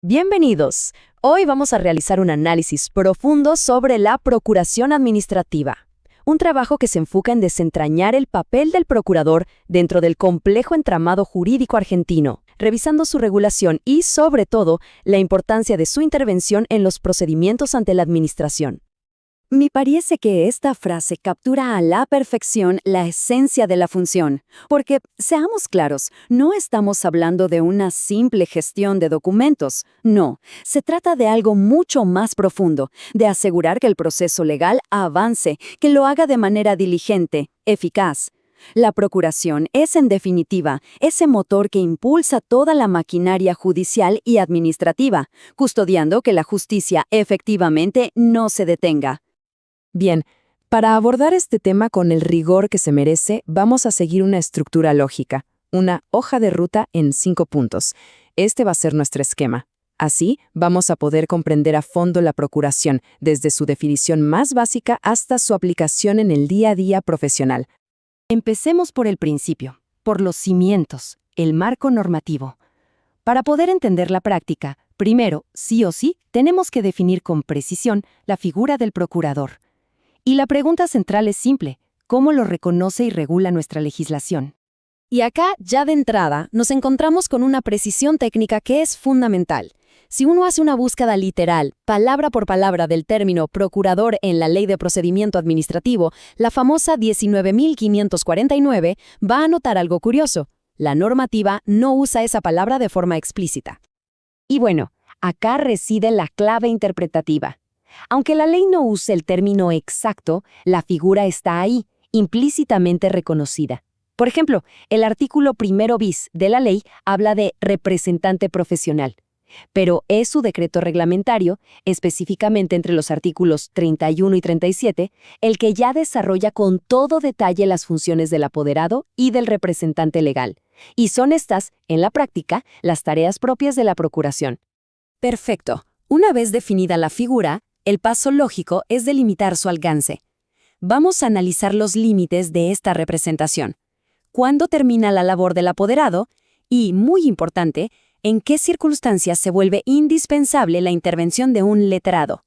Bienvenidos. Hoy vamos a realizar un análisis profundo sobre la procuración administrativa, un trabajo que se enfoca en desentrañar el papel del procurador dentro del complejo entramado jurídico argentino, revisando su regulación y, sobre todo, la importancia de su intervención en los procedimientos ante la administración. Me parece que esta frase captura a la perfección la esencia de la función, porque, seamos claros, no estamos hablando de una simple gestión de documentos, no, se trata de algo mucho más profundo, de asegurar que el proceso legal avance, que lo haga de manera diligente, eficaz. La procuración es, en definitiva, ese motor que impulsa toda la maquinaria judicial y administrativa, custodiando que la justicia efectivamente no se detenga. Bien, para abordar este tema con el rigor que se merece, vamos a seguir una estructura lógica, una hoja de ruta en 5 puntos. Este va a ser nuestro esquema. Así, vamos a poder comprender a fondo la procuración, desde su definición más básica hasta su aplicación en el día a día profesional. Empecemos por el principio, por los cimientos, el marco normativo. Para poder entender la práctica, primero, sí o sí, tenemos que definir con precisión la figura del procurador. Y la pregunta central es simple: ¿cómo lo reconoce y regula nuestra legislación? Y acá, ya de entrada, nos encontramos con una precisión técnica que es fundamental. Si uno hace una búsqueda literal, palabra por palabra del término procurador en la Ley de Procedimiento Administrativo, la famosa 19.549, va a notar algo curioso. La normativa no usa esa palabra de forma explícita. Y bueno, acá reside la clave interpretativa. Aunque la ley no use el término exacto, la figura está ahí, implícitamente reconocida. Por ejemplo, el artículo 1 bis de la ley habla de representante profesional, pero es su decreto reglamentario, específicamente entre los artículos 31 y 37, el que ya desarrolla con todo detalle las funciones del apoderado y del representante legal. Y son estas, en la práctica, las tareas propias de la procuración. Perfecto. Una vez definida la figura, el paso lógico es delimitar su alcance. Vamos a analizar los límites de esta representación. ¿Cuándo termina la labor del apoderado? Y, muy importante, ¿en qué circunstancias se vuelve indispensable la intervención de un letrado?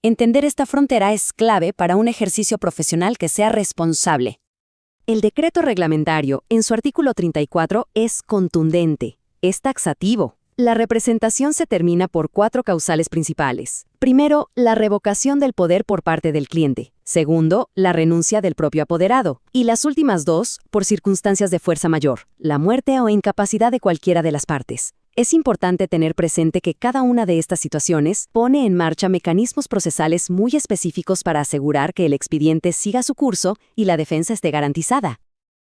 Entender esta frontera es clave para un ejercicio profesional que sea responsable. El decreto reglamentario, en su artículo 34, es contundente, es taxativo. La representación se termina por 4 causales principales. Primero, la revocación del poder por parte del cliente. Segundo, la renuncia del propio apoderado. Y las últimas 2, por circunstancias de fuerza mayor, la muerte o incapacidad de cualquiera de las partes. Es importante tener presente que cada una de estas situaciones pone en marcha mecanismos procesales muy específicos para asegurar que el expediente siga su curso y la defensa esté garantizada.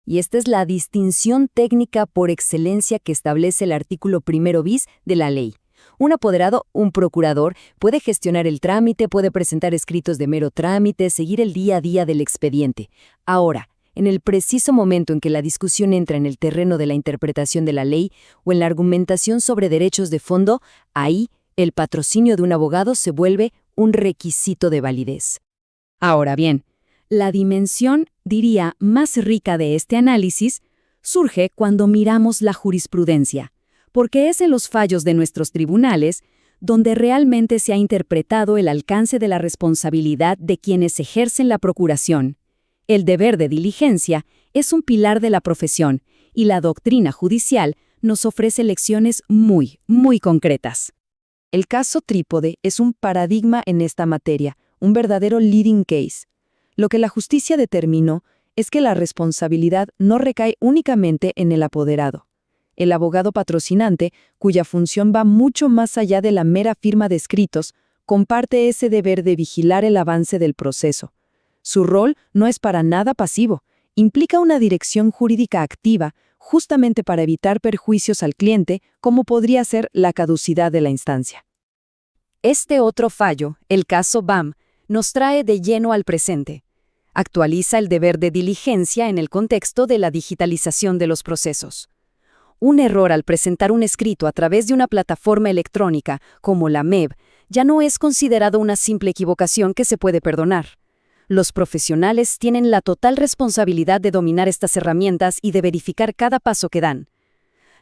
Y esta es la distinción técnica por excelencia que establece el artículo 1 bis de la ley. Un apoderado, un procurador, puede gestionar el trámite, puede presentar escritos de mero trámite, seguir el día a día del expediente. Ahora, en el preciso momento en que la discusión entra en el terreno de la interpretación de la ley o en la argumentación sobre derechos de fondo, ahí el patrocinio de un abogado se vuelve un requisito de validez. Ahora bien, la dimensión, diría, más rica de este análisis surge cuando miramos la jurisprudencia, porque es en los fallos de nuestros tribunales donde realmente se ha interpretado el alcance de la responsabilidad de quienes ejercen la procuración. El deber de diligencia es un pilar de la profesión y la doctrina judicial nos ofrece lecciones muy, muy concretas. El caso Trípode es un paradigma en esta materia, un verdadero leading case. Lo que la justicia determinó es que la responsabilidad no recae únicamente en el apoderado. El abogado patrocinante, cuya función va mucho más allá de la mera firma de escritos, comparte ese deber de vigilar el avance del proceso. Su rol no es para nada pasivo, implica una dirección jurídica activa, justamente para evitar perjuicios al cliente, como podría ser la caducidad de la instancia. Este otro fallo, el caso BAM, nos trae de lleno al presente. Actualiza el deber de diligencia en el contexto de la digitalización de los procesos. Un error al presentar un escrito a través de una plataforma electrónica, como la MEB, ya no es considerado una simple equivocación que se puede perdonar. Los profesionales tienen la total responsabilidad de dominar estas herramientas y de verificar cada paso que dan.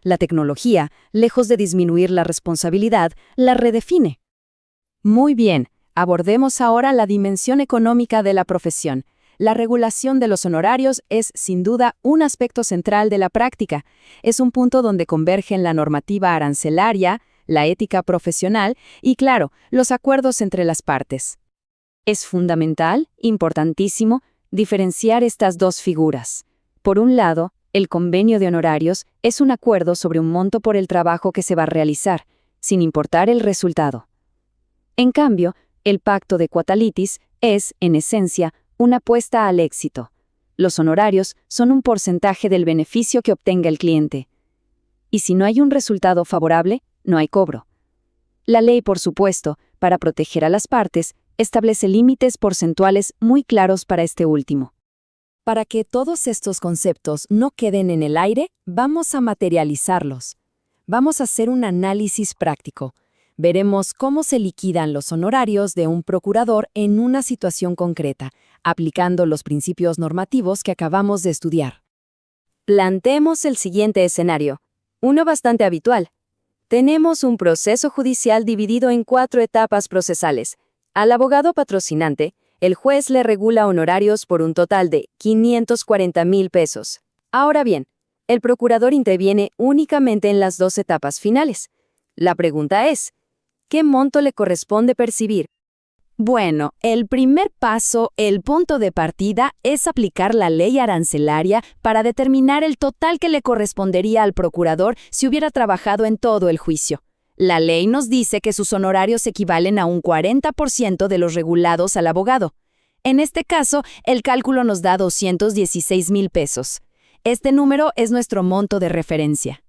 La tecnología, lejos de disminuir la responsabilidad, la redefine. Muy bien, abordemos ahora la dimensión económica de la profesión. La regulación de los honorarios es, sin duda, un aspecto central de la práctica. Es un punto donde convergen la normativa arancelaria, la ética profesional y, claro, los acuerdos entre las partes. Es fundamental, importantísimo, diferenciar estas dos figuras. Por un lado, el convenio de honorarios es un acuerdo sobre un monto por el trabajo que se va a realizar, sin importar el resultado. En cambio, el pacto de quatalitis es, en esencia, una apuesta al éxito. Los honorarios son un porcentaje del beneficio que obtenga el cliente. Y si no hay un resultado favorable, no hay cobro. La ley, por supuesto, para proteger a las partes, establece límites porcentuales muy claros para este último. Para que todos estos conceptos no queden en el aire, vamos a materializarlos. Vamos a hacer un análisis práctico. Veremos cómo se liquidan los honorarios de un procurador en una situación concreta, aplicando los principios normativos que acabamos de estudiar. Planteemos el siguiente escenario, uno bastante habitual. Tenemos un proceso judicial dividido en 4 etapas procesales. Al abogado patrocinante, el juez le regula honorarios por un total de 540,000 pesos. Ahora bien, el procurador interviene únicamente en las 2 etapas finales. La pregunta es, ¿qué monto le corresponde percibir? Bueno, el primer paso, el punto de partida, es aplicar la ley arancelaria para determinar el total que le correspondería al procurador si hubiera trabajado en todo el juicio. La ley nos dice que sus honorarios equivalen a un 40% de los regulados al abogado. En este caso, el cálculo nos da 216,000 pesos. Este número es nuestro monto de referencia.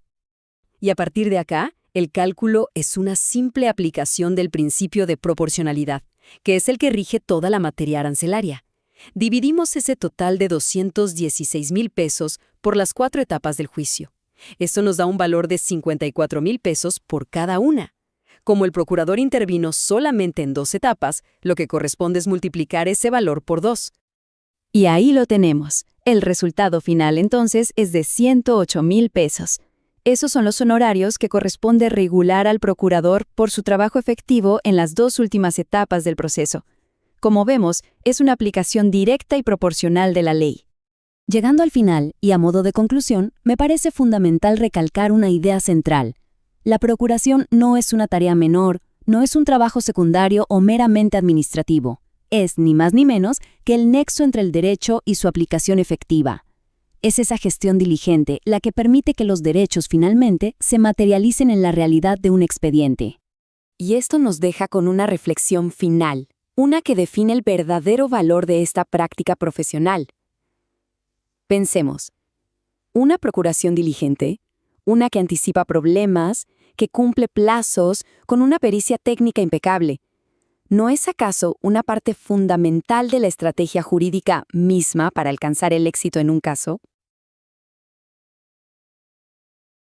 Y a partir de acá, el cálculo es una simple aplicación del principio de proporcionalidad, que es el que rige toda la materia arancelaria. Dividimos ese total de 216,000 pesos por las 4 etapas del juicio. Esto nos da un valor de 54,000 pesos por cada una. Como el procurador intervino solamente en 2 etapas, lo que corresponde es multiplicar ese valor por 2. Y ahí lo tenemos. El resultado final entonces es de 108,000 pesos. Esos son los honorarios que corresponde regular al procurador por su trabajo efectivo en las 2 últimas etapas del proceso. Como vemos, es una aplicación directa y proporcional de la ley. Llegando al final, y a modo de conclusión, me parece fundamental recalcar una idea central. La procuración no es una tarea menor, no es un trabajo secundario o meramente administrativo. Es, ni más ni menos, que el nexo entre el derecho y su aplicación efectiva. Es esa gestión diligente la que permite que los derechos finalmente se materialicen en la realidad de un expediente. Y esto nos deja con una reflexión final, una que define el verdadero valor de esta práctica profesional. Pensemos, una procuración diligente, una que anticipa problemas, que cumple plazos, con una pericia técnica impecable, ¿no es acaso una parte fundamental de la estrategia jurídica misma para alcanzar el éxito en un caso?